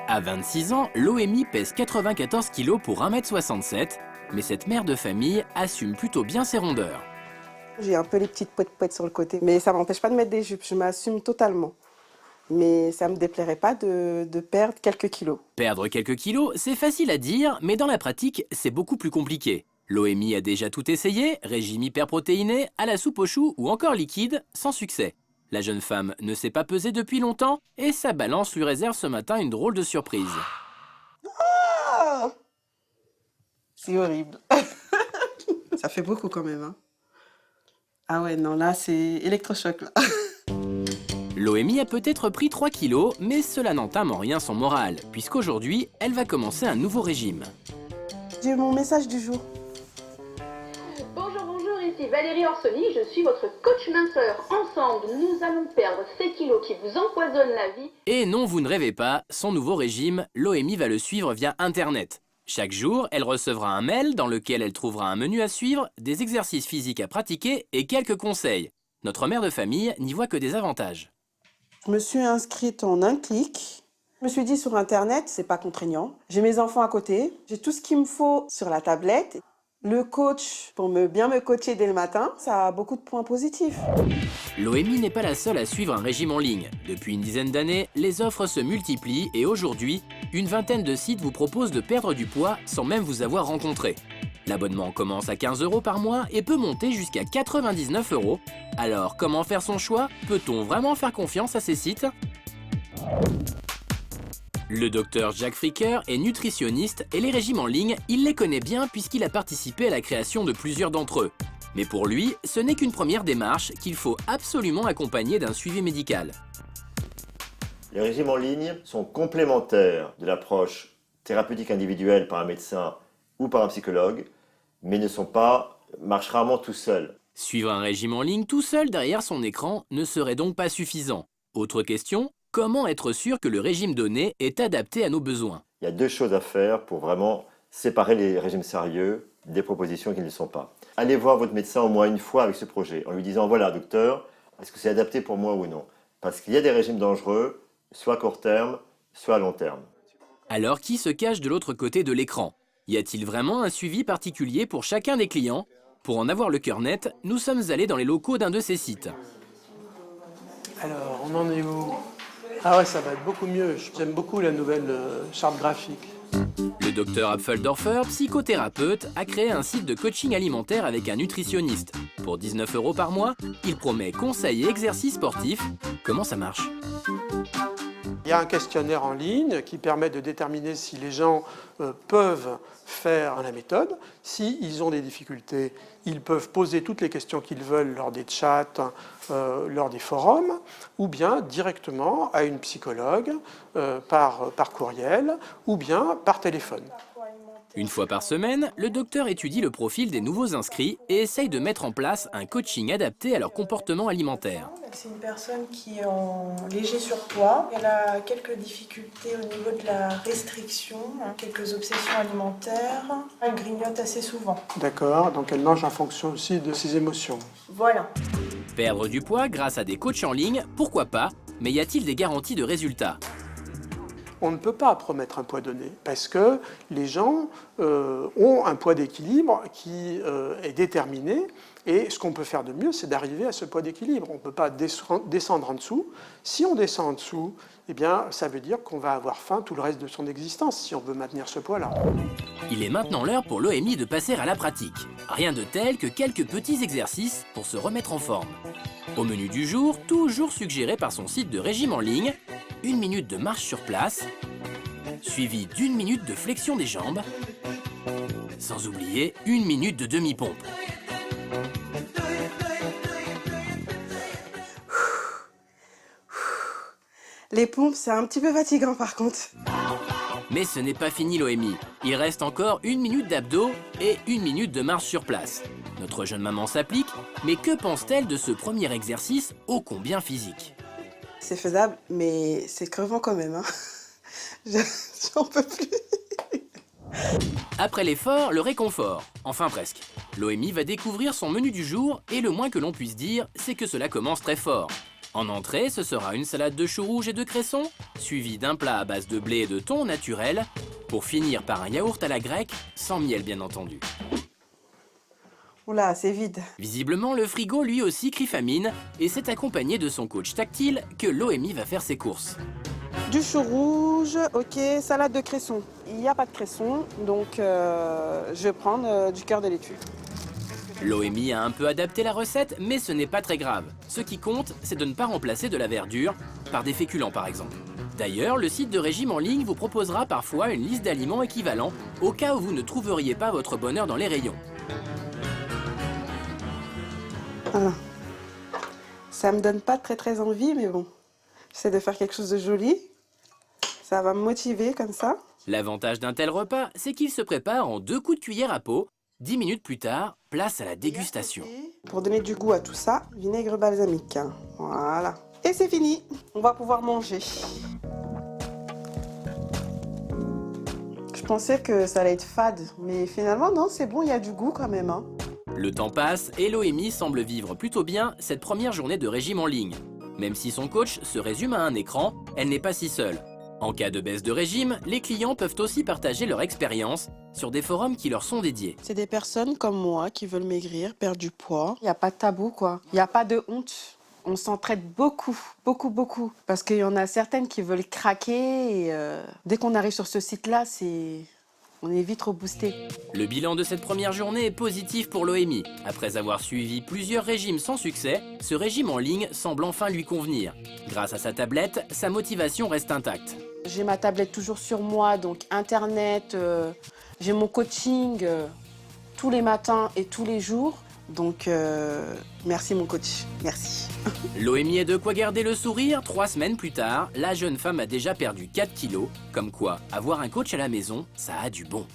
À 26 ans, Loémie pèse 94 kg pour 1,67 m, mais cette mère de famille assume plutôt bien ses rondeurs. J'ai un peu les petites poètes sur le côté, mais ça m'empêche pas de mettre des jupes, je m'assume totalement. Mais ça me déplairait pas de perdre quelques kilos. Perdre quelques kilos, c'est facile à dire, mais dans la pratique, c'est beaucoup plus compliqué. Loémie a déjà tout essayé, régime hyperprotéiné, à la soupe aux choux ou encore liquide, sans succès. La jeune femme ne s'est pas pesée depuis longtemps et sa balance lui réserve ce matin une drôle de surprise. Ah, c'est horrible. Ça fait beaucoup quand même. Hein. Ah ouais, non, là, c'est électrochoc. Là. Loémie a peut-être pris 3 kilos, mais cela n'entame en rien son moral, puisqu'aujourd'hui, elle va commencer un nouveau régime. J'ai mon message du jour. Bonjour, ici Valérie Orsoni, je suis votre coach minceur. Ensemble, nous allons perdre ces kilos qui vous empoisonnent la vie. Et non, vous ne rêvez pas, son nouveau régime, Loémie va le suivre via Internet. Chaque jour, elle recevra un mail dans lequel elle trouvera un menu à suivre, des exercices physiques à pratiquer et quelques conseils. Notre mère de famille n'y voit que des avantages. Je me suis inscrite en un clic. Je me suis dit sur Internet, c'est pas contraignant. J'ai mes enfants à côté, j'ai tout ce qu'il me faut sur la tablette. Le coach, pour bien me coacher dès le matin, ça a beaucoup de points positifs. Loémie n'est pas la seule à suivre un régime en ligne. Depuis une dizaine d'années, les offres se multiplient et aujourd'hui, une vingtaine de sites vous proposent de perdre du poids sans même vous avoir rencontré. L'abonnement commence à 15 € par mois et peut monter jusqu'à 99 €. Alors, comment faire son choix? Peut-on vraiment faire confiance à ces sites? Le docteur Jacques Fricker est nutritionniste et les régimes en ligne, il les connaît bien puisqu'il a participé à la création de plusieurs d'entre eux. Mais pour lui, ce n'est qu'une première démarche qu'il faut absolument accompagner d'un suivi médical. Les régimes en ligne sont complémentaires de l'approche thérapeutique individuelle par un médecin ou par un psychologue, mais marchent rarement tout seuls. Suivre un régime en ligne tout seul derrière son écran ne serait donc pas suffisant. Autre question, comment être sûr que le régime donné est adapté à nos besoins? Il y a deux choses à faire pour vraiment séparer les régimes sérieux des propositions qui ne le sont pas. Allez voir votre médecin au moins une fois avec ce projet, en lui disant « Voilà, docteur, est-ce que c'est adapté pour moi ou non ?» Parce qu'il y a des régimes dangereux, soit à court terme, soit à long terme. Alors qui se cache de l'autre côté de l'écran? Y a-t-il vraiment un suivi particulier pour chacun des clients? Pour en avoir le cœur net, nous sommes allés dans les locaux d'un de ces sites. Alors, on en est où? Ah ouais, ça va être beaucoup mieux. J'aime beaucoup la nouvelle charte graphique. Le docteur Apfeldorfer, psychothérapeute, a créé un site de coaching alimentaire avec un nutritionniste. Pour 19 € par mois, il promet conseils et exercices sportifs. Comment ça marche? Il y a un questionnaire en ligne qui permet de déterminer si les gens peuvent faire la méthode. S'ils ont des difficultés, ils peuvent poser toutes les questions qu'ils veulent lors des chats, lors des forums, ou bien directement à une psychologue par courriel, ou bien par téléphone. Une fois par semaine, le docteur étudie le profil des nouveaux inscrits et essaye de mettre en place un coaching adapté à leur comportement alimentaire. C'est une personne qui est en léger surpoids. Elle a quelques difficultés au niveau de la restriction, quelques obsessions alimentaires. Elle grignote assez souvent. D'accord, donc elle mange en fonction aussi de ses émotions. Voilà. Perdre du poids grâce à des coachs en ligne, pourquoi pas? Mais y a-t-il des garanties de résultats? On ne peut pas promettre un poids donné parce que les gens ont un poids d'équilibre qui est déterminé et ce qu'on peut faire de mieux, c'est d'arriver à ce poids d'équilibre. On ne peut pas descendre en dessous. Si on descend en dessous, eh bien, ça veut dire qu'on va avoir faim tout le reste de son existence si on veut maintenir ce poids-là. Il est maintenant l'heure pour Loémie de passer à la pratique. Rien de tel que quelques petits exercices pour se remettre en forme. Au menu du jour, toujours suggéré par son site de régime en ligne, 1 minute de marche sur place, suivi d'1 minute de flexion des jambes, sans oublier 1 minute de demi-pompe. Les pompes, c'est un petit peu fatigant par contre. Mais ce n'est pas fini Loémie. Il reste encore 1 minute d'abdos et 1 minute de marche sur place. Notre jeune maman s'applique, mais que pense-t-elle de ce premier exercice ô combien physique? C'est faisable, mais c'est crevant quand même. Hein. J'en peux plus. Après l'effort, le réconfort. Enfin presque. Loémie va découvrir son menu du jour et le moins que l'on puisse dire, c'est que cela commence très fort. En entrée, ce sera une salade de choux rouges et de cresson, suivie d'un plat à base de blé et de thon naturel, pour finir par un yaourt à la grecque, sans miel bien entendu. Oula, c'est vide. Visiblement, le frigo lui aussi crie famine, et c'est accompagné de son coach tactile que Loémie va faire ses courses. Du chou rouge, ok, salade de cresson. Il n'y a pas de cresson, donc je vais prendre du cœur de laitue. Loémie a un peu adapté la recette, mais ce n'est pas très grave. Ce qui compte, c'est de ne pas remplacer de la verdure par des féculents par exemple. D'ailleurs, le site de régime en ligne vous proposera parfois une liste d'aliments équivalents au cas où vous ne trouveriez pas votre bonheur dans les rayons. Voilà. Ça me donne pas très envie, mais bon. J'essaie de faire quelque chose de joli. Ça va me motiver comme ça. L'avantage d'un tel repas, c'est qu'il se prépare en 2 coups de cuillère à peau. 10 minutes plus tard, place à la dégustation. Pour donner du goût à tout ça, vinaigre balsamique. Voilà. Et c'est fini. On va pouvoir manger. Je pensais que ça allait être fade, mais finalement non, c'est bon, il y a du goût quand même. Hein. Le temps passe et Loémie semble vivre plutôt bien cette première journée de régime en ligne. Même si son coach se résume à un écran, elle n'est pas si seule. En cas de baisse de régime, les clients peuvent aussi partager leur expérience sur des forums qui leur sont dédiés. C'est des personnes comme moi qui veulent maigrir, perdre du poids. Il n'y a pas de tabou, quoi. Il n'y a pas de honte. On s'entraide beaucoup. Parce qu'il y en a certaines qui veulent craquer. Et, dès qu'on arrive sur ce site-là, on est vite reboosté. Le bilan de cette première journée est positif pour Loémie. Après avoir suivi plusieurs régimes sans succès, ce régime en ligne semble enfin lui convenir. Grâce à sa tablette, sa motivation reste intacte. J'ai ma tablette toujours sur moi, donc Internet, j'ai mon coaching tous les matins et tous les jours. Donc, merci mon coach, merci. Loémie a de quoi garder le sourire. 3 semaines plus tard, la jeune femme a déjà perdu 4 kilos. Comme quoi, avoir un coach à la maison, ça a du bon.